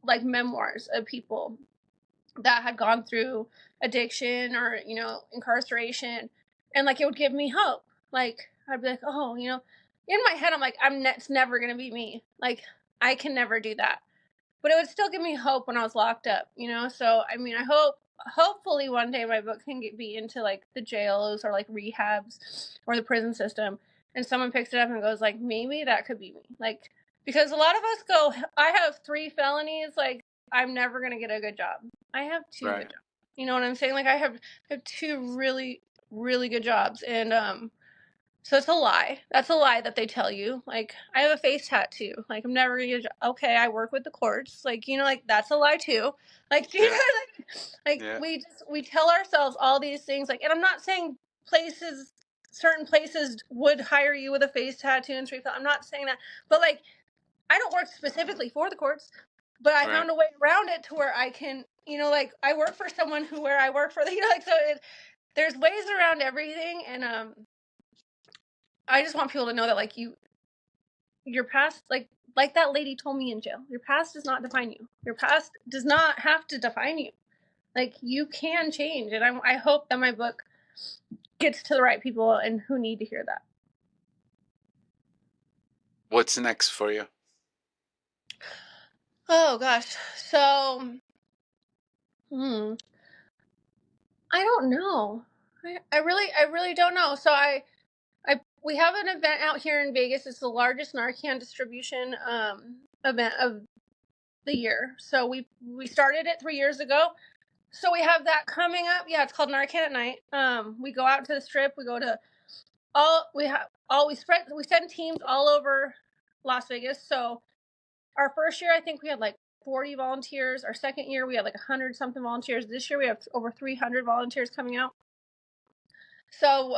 like memoirs of people that had gone through addiction or incarceration, and like it would give me hope. Like I'd be like, oh, in my head I'm like, it's never gonna be me. Like I can never do that, but it would still give me hope when I was locked up. So I mean, hopefully one day my book can be into like the jails or like rehabs or the prison system, and someone picks it up and goes like, maybe that could be me. Like because a lot of us go, I have 3 felonies, like I'm never gonna get a good job. I have 2 good Right. jobs. You know what I'm saying? Like I have 2 really good jobs, and so it's a lie. That's a lie that they tell you. Like I have a face tattoo. Like I'm never gonna get a job. Okay, I work with the courts. Like like that's a lie too. Like Yeah. like Yeah. we tell ourselves all these things. Like, and I'm not saying certain places would hire you with a face tattoo and street. I'm not saying that, but like I don't work specifically for the courts, but I Right. found a way around it to where I can, like I work for someone where I work for, like so there's ways around everything, and I just want people to know that like your past, like that lady told me in jail, your past does not define you. Your past does not have to define you. Like you can change, and I hope that my book gets to the right people and who need to hear that. What's next for you? Oh gosh. So, hmm, I don't know. I really don't know. So we have an event out here in Vegas. It's the largest Narcan distribution event of the year. So we started it 3 years ago. So we have that coming up. Yeah, it's called Narcan at Night. We go out to the strip. We go to all we have all we send teams all over Las Vegas. So our first year, I think we had like 40 volunteers. Our second year, we had like 100 something volunteers. This year, we have over 300 volunteers coming out. So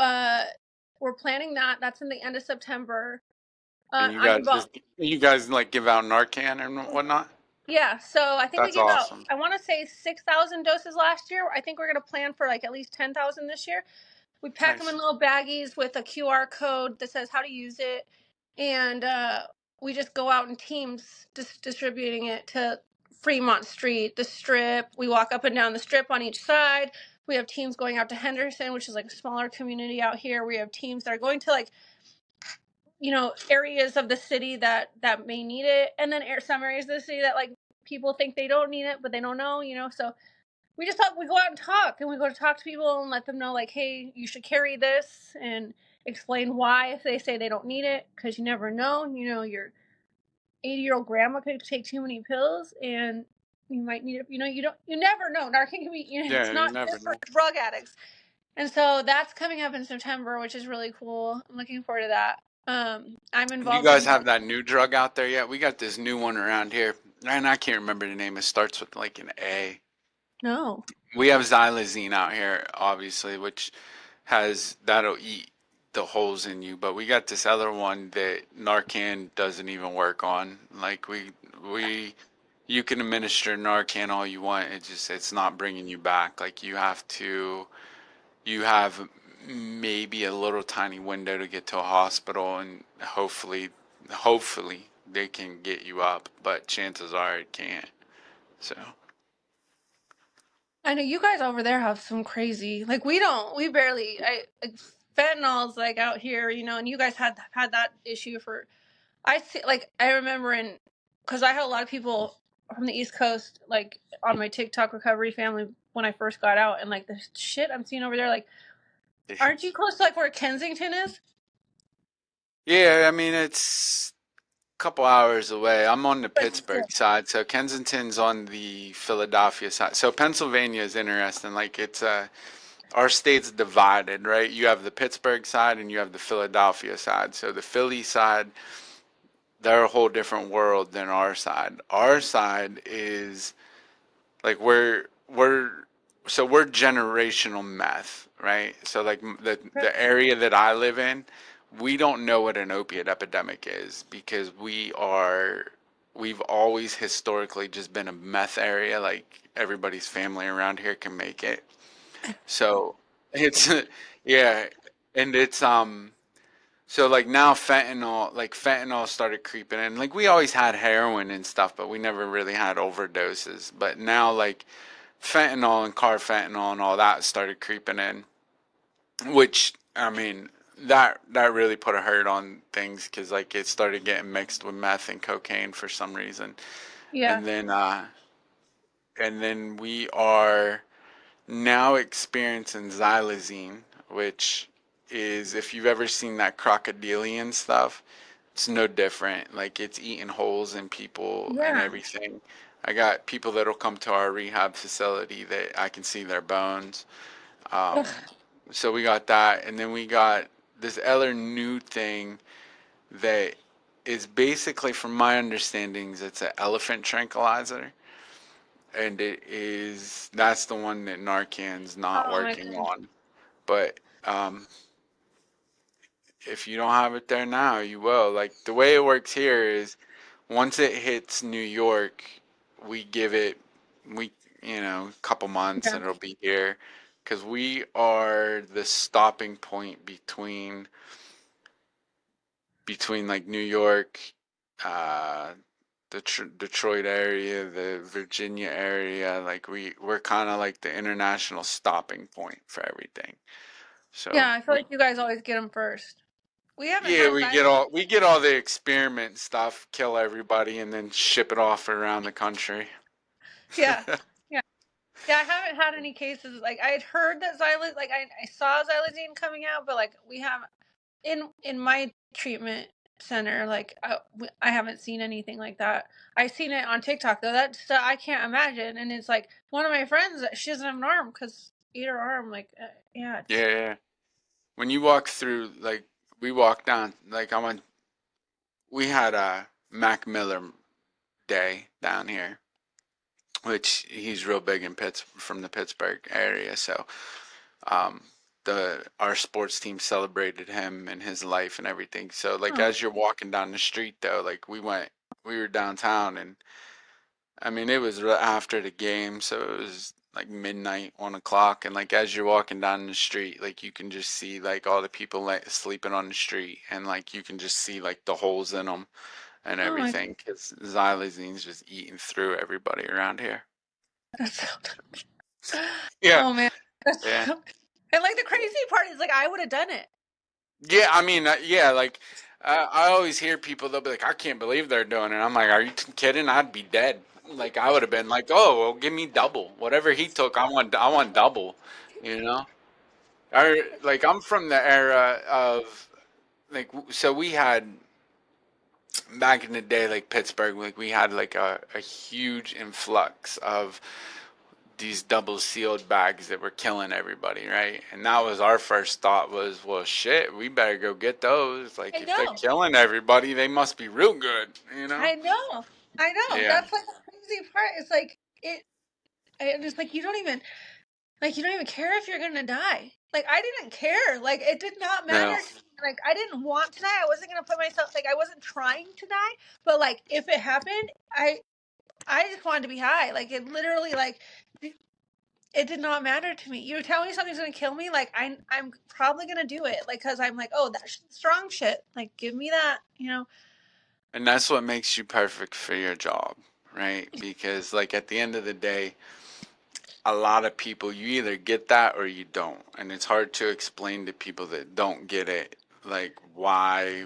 we're planning that. That's in the end of September. And you I'm guys involved. just you guys like give out Narcan and whatnot? Yeah, so I think we That's gave out, awesome. I want to say 6,000 doses last year. I think we're going to plan for like at least 10,000 this year. We pack them in Nice. little baggies with a QR code that says how to use it. And we just go out in teams distributing it to Fremont Street, the strip. We walk up and down the strip on each side. We have teams going out to Henderson, which is like a smaller community out here. We have teams that are going to like, areas of the city that may need it, and then some areas of the city that like people think they don't need it but they don't know. So we just talk, we go out and talk, and we go to talk to people and let them know like, hey, you should carry this, and explain why if they say they don't need it, because you never know. Your 80-year-old grandma could take too many pills and you might need it. You never know. Narcan can be, it's Yeah, you not never just for know. drug addicts. And so that's coming up in September, which is really cool. I'm looking forward to that. I'm You involved guys in have that new drug out there yet? We got this new one around here, and I can't remember the name. It starts with like an A. no. We have xylazine out here, obviously, which that'll eat the holes in you. But we got this other one that Narcan doesn't even work on. Like we you can administer Narcan all you want. It's not bringing you back. Like you have maybe a little tiny window to get to a hospital, and hopefully they can get you up, but chances are it can't. So I know you guys over there have some crazy, like, we barely, like, fentanyl's like out here, and you guys had that issue for, I see, like, I remember because I had a lot of people from the East Coast, like, on my TikTok recovery family when I first got out, and like the shit I'm seeing over there, like, aren't you close to like where Kensington is? yeah, I mean it's a couple hours away. I'm on the But still. Pittsburgh side, so Kensington's on the Philadelphia side. So Pennsylvania is interesting. Like our state's divided, right? You have the Pittsburgh side and you have the Philadelphia side. So the Philly side, they're a whole different world than our side. Our side is like we're generational meth, right? So like the area that I live in, we don't know what an opiate epidemic is because we've always historically just been a meth area. Like everybody's family around here can make it. So it's yeah, and it's so like now fentanyl started creeping in. Like we always had heroin and stuff, but we never really had overdoses. But now like fentanyl and carfentanil and all that started creeping in, which I mean that really put a hurt on things because like it started getting mixed with meth and cocaine for some reason, Yeah. and then we are now experiencing xylazine, which is if you've ever seen that crocodilian stuff, it's no different. Like it's eating holes in people and Yeah. everything. I got people that'll come to our rehab facility that I can see their bones. Um, Ugh. so we got that, and then we got this other new thing that is basically, from my understandings, it's an elephant tranquilizer, and that's the one that Narcan's not Oh my working goodness. on. But if you don't have it there now, you will. Like the way it works here is once it hits New York, we give it we a couple months Yeah. and it'll be here because we are the stopping point between like New York, uh, the Detroit area, the Virginia area. Like we're kind of like the international stopping point for everything. So Yeah, I feel like you guys always get them first. We haven't yeah, had we get all the experiment stuff, kill everybody, and then ship it off around the country. yeah, yeah, yeah. I haven't had any cases. Like I had heard that like I saw xylazine coming out, but like we have in my treatment center, like I haven't seen anything like that. I've seen it on TikTok though. That stuff I can't imagine. And it's like one of my friends, she doesn't have an arm because eat her arm. Like yeah, it's Yeah, yeah. When you walk through, like we walked down, like we had a Mac Miller day down here, which he's real big in from the Pittsburgh area. So um, the our sports team celebrated him and his life and everything. So like oh, as you're walking down the street though, like we were downtown, and I mean it was after the game, so it was like midnight, 1 o'clock, and like as you're walking down the street, like you can just see like all the people like sleeping on the street, and like you can just see like the holes in them and oh my everything, because xylozine's just eating through everybody around here. god, that's so Yeah, oh man, that's yeah. and like the crazy part is like I would have done it. Yeah, I mean, yeah, like I always hear people, they'll be like, I can't believe they're doing it. I'm like, are you kidding? I'd be dead. Like I would have been like, oh, well, give me double. Whatever he took, I want double. You know, or like I'm from the era of like, so we had back in the day, like Pittsburgh, like we had like a huge influx of these double sealed bags that were killing everybody, right? And that was our first thought was, well, shit, we better go get those. Like, I if they're know. killing everybody, they must be real good, you know? I know. I know. Yeah. That's like the crazy part. It's like and it's like you don't even care if you're gonna die. Like I didn't care. Like it did not matter No. to me. Like I didn't want to die. I wasn't gonna put myself like I wasn't trying to die. But like if it happened, I just wanted to be high. Like it literally like it did not matter to me. You tell me something's gonna kill me, like I'm probably gonna do it. Like because I'm like, oh, that's strong shit. Like give me that. You know. And that's what makes you perfect for your job, right? Because, like, at the end of the day, a lot of people, you either get that or you don't. And it's hard to explain to people that don't get it, like, why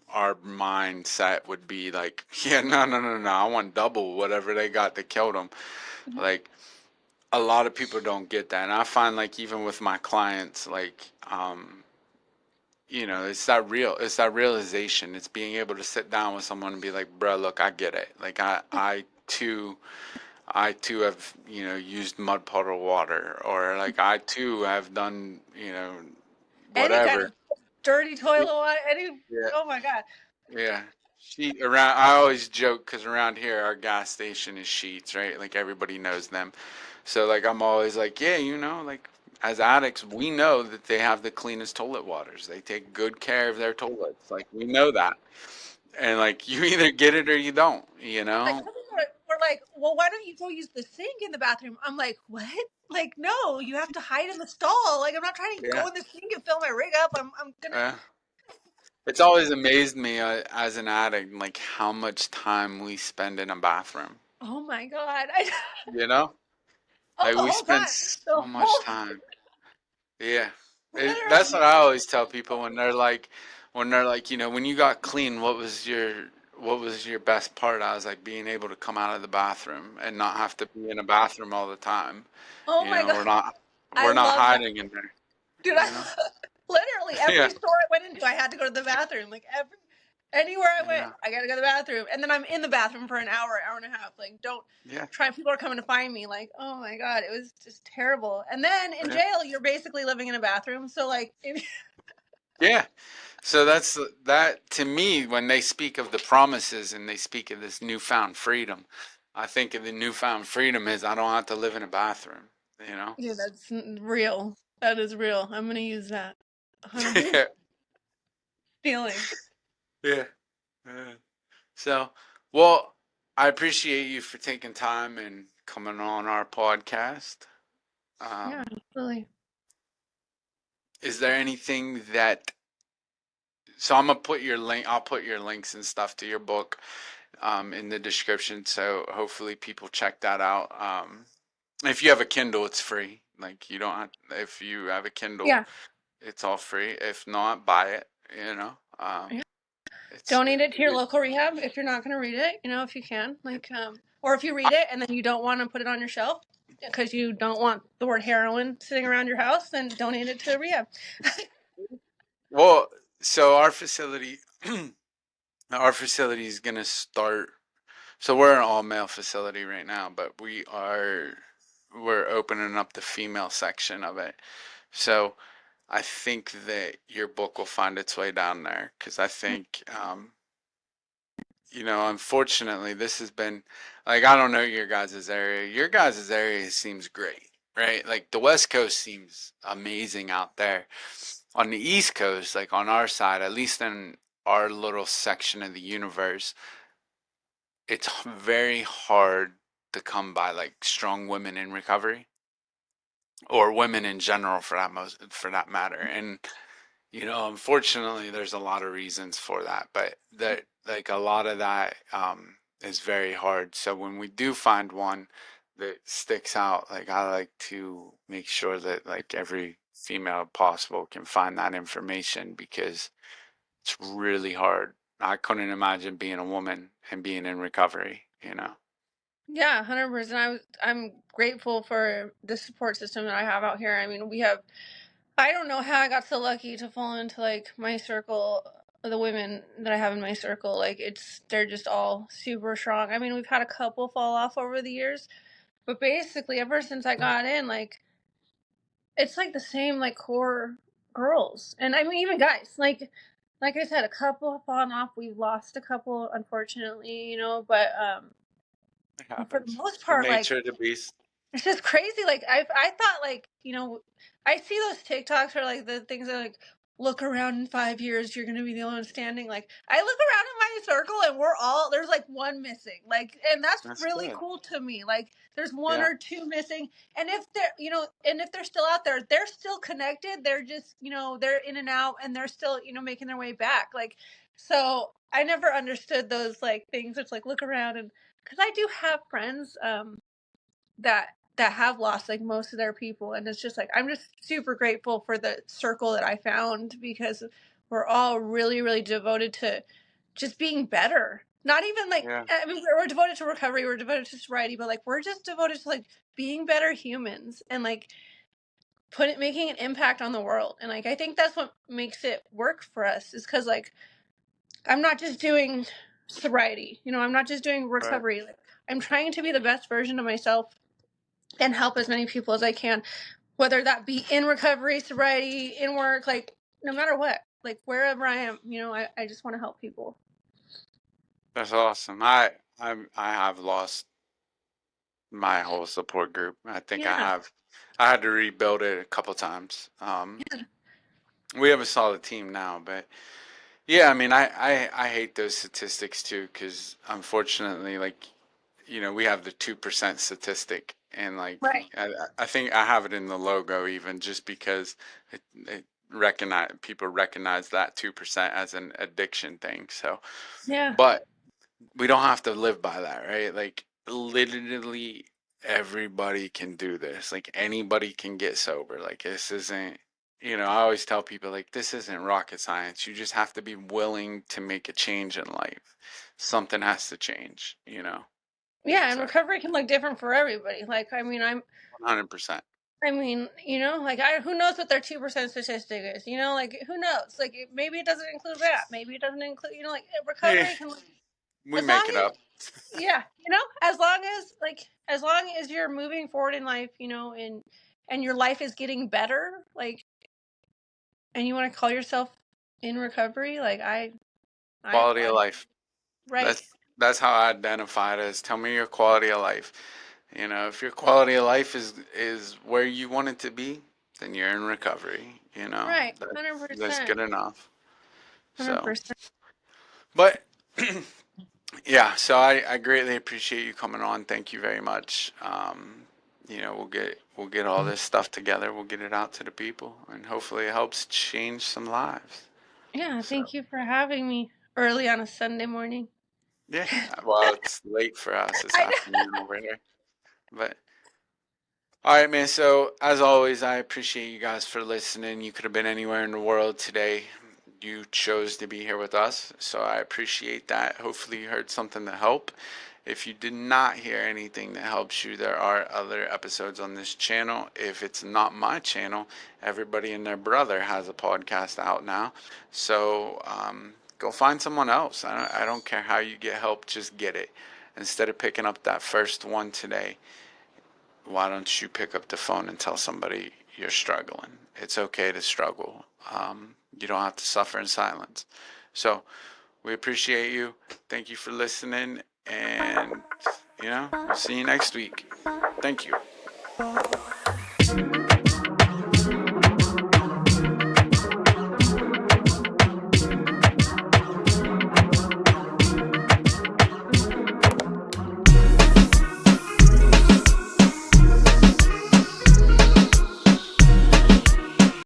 our mindset would be like, yeah, no, no, no, no, I want double whatever they got that killed them. Like, a lot of people don't get that, and I find like even with my clients, like it's that realization, it's being able to sit down with someone and be like, bro, look, I get it. Like I too have used mud puddle water, or like I too have done Any kind whatever. of dirty toilet water. Any. Yeah. Oh my god. Yeah. Sheet around. I always joke because around here our gas station is Sheets, right? Like everybody knows them. So like I'm always like, yeah, like as addicts, we know that they have the cleanest toilet waters. They take good care of their toilets. Like we know that. And like you either get it or you don't, you Like know? some people were like, well, why don't you go use the sink in the bathroom? I'm like, what? Like, no, you have to hide in the stall. Like, I'm not trying to Yeah. go in the sink and fill my rig up. I'm gonna. Yeah. It's always amazed me as an addict, like how much time we spend in a bathroom. Oh my god! You know? Oh, Like the we whole spend time, the so much whole time. Yeah. That's literally. what I always tell people when they're like, when you got clean, what was your best part? I was like being able to come out of the bathroom and not have to be in a bathroom all the time. Oh my god! I We're not love that, hiding in there, dude. you know? Literally every Yeah. store I went into, I had to go to the bathroom. Like anywhere I went, Yeah. I gotta go to the bathroom, and then I'm in the bathroom for an hour and a half. Like, don't Yeah. try. People are coming to find me. Like, oh my god, it was just terrible. And then in Yeah. jail, you're basically living in a bathroom. So like, Yeah. So that to me, when they speak of the promises and they speak of this newfound freedom, I think of the newfound freedom is I don't have to live in a bathroom, you know? yeah, that's real. That is real. I'm gonna use that. 100% Yeah. feeling. Yeah. Yeah. So, well, I appreciate you for taking time and coming on our podcast. Yeah, Um, really. is there anything that, so I'm gonna put your link, I'll put your links and stuff to your book in the description. So hopefully people check that out. If you have a Kindle, it's free. Like you don't have, if you have a Kindle, Yeah. It's all free. If not, buy it. You know, Yeah. it's Donate it to your local rehab if you're not going to read it, if you can. Or if you read it and then you don't want to put it on your shelf because you don't want the word heroin sitting around your house, then donate it to a rehab. well. So our facility is gonna start. So we're an all male facility right now, but we're opening up the female section of it. So I think that your book will find its way down there because I think, unfortunately, this has been like, I don't know your guys' area. Your guys' area seems great, right? Like the West Coast seems amazing out there. On the East Coast, like on our side, at least in our little section of the universe, it's very hard to come by like strong women in recovery or women in general for that matter. And unfortunately, there's a lot of reasons for that, but that like a lot of that is very hard. So when we do find one that sticks out, like I like to make sure that like every female possible can find that information because it's really hard. I couldn't imagine being a woman and being in recovery. Yeah, 100%. I'm grateful for the support system that I have out here. I mean, I don't know how I got so lucky to fall into like my circle, the women that I have in my circle. Like they're just all super strong. I mean, we've had a couple fall off over the years, but basically ever since I got in, like it's like the same like core girls. And I mean even guys. Like I said, a couple have fallen off. We've lost a couple, unfortunately, but It for the happens. most The part, like nature of the beast. it's just crazy. Like I thought like, I see those TikToks or like the things that like look around in 5 years, you're gonna be the only one standing. Like I look around in my circle and there's like one missing. Like and that's That's really good. cool to me. Like there's one Yeah. or two missing. And if they're and if they're still out there, they're still connected. They're just, they're in and out and they're still, making their way back. Like so I never understood those like things. It's like look around and because I do have friends, that have lost like most of their people, and it's just like I'm just super grateful for the circle that I found because we're all really really devoted to just being better. Not even like Yeah. I mean we're devoted to recovery, we're devoted to sobriety, but like we're just devoted to like being better humans and like making an impact on the world. And like I think that's what makes it work for us is because like I'm not just doing sobriety, I'm not just doing Right. recovery. Like I'm trying to be the best version of myself and help as many people as I can, whether that be in recovery, sobriety, in work, like no matter what, like wherever I am, I just want to help people. That's awesome. I have lost my whole support group. I think I Yeah. have. I had to rebuild it a couple times. We have a solid team now, but yeah, I mean, I hate those statistics too, because unfortunately, like, we have the 2% statistic, and like, Right. I think I have it in the logo even just because it people recognize that 2% as an addiction thing. So, Yeah. but we don't have to live by that, right? Like literally everybody can do this. Like anybody can get sober. Like this isn't, I always tell people like this isn't rocket science. You just have to be willing to make a change in life. Something has to change. Yeah, and So recovery can look different for everybody. Like, I mean, 100%. like who knows what their 2% statistic is? Like who knows? Like maybe it doesn't include that. Maybe it doesn't include. Like Hey, recovery can look we as long make it as up. yeah, as long as you're moving forward in life, and your life is getting better, like and you want to call yourself in recovery, like Quality of I'm life. right. That's how I identify it as. Tell me your quality of life. If your quality of life is where you want it to be, then you're in recovery. Right. That's 100%. good enough. So, 100%. but yeah, so I greatly appreciate you coming on. Thank you very much. We'll get all this stuff together. We'll get it out to the people, and hopefully it helps change some lives. Yeah, So thank you for having me early on a Sunday morning. yeah, well, it's late for us this I know. afternoon over here, but All right, man. So, as always, I appreciate you guys for listening. You could have been anywhere in the world today. You chose to be here with us. So, I appreciate that. Hopefully, you heard something to help. If you did not hear anything that helps you, there are other episodes on this channel. If it's not my channel, everybody and their brother has a podcast out now. So, go find someone else. I don't care how you get help, just get it. Instead of picking up that first one today, why don't you pick up the phone and tell somebody you're struggling? It's okay to struggle. You don't have to suffer in silence. So we appreciate you. Thank you for listening. And, we'll see you next week. Thank you.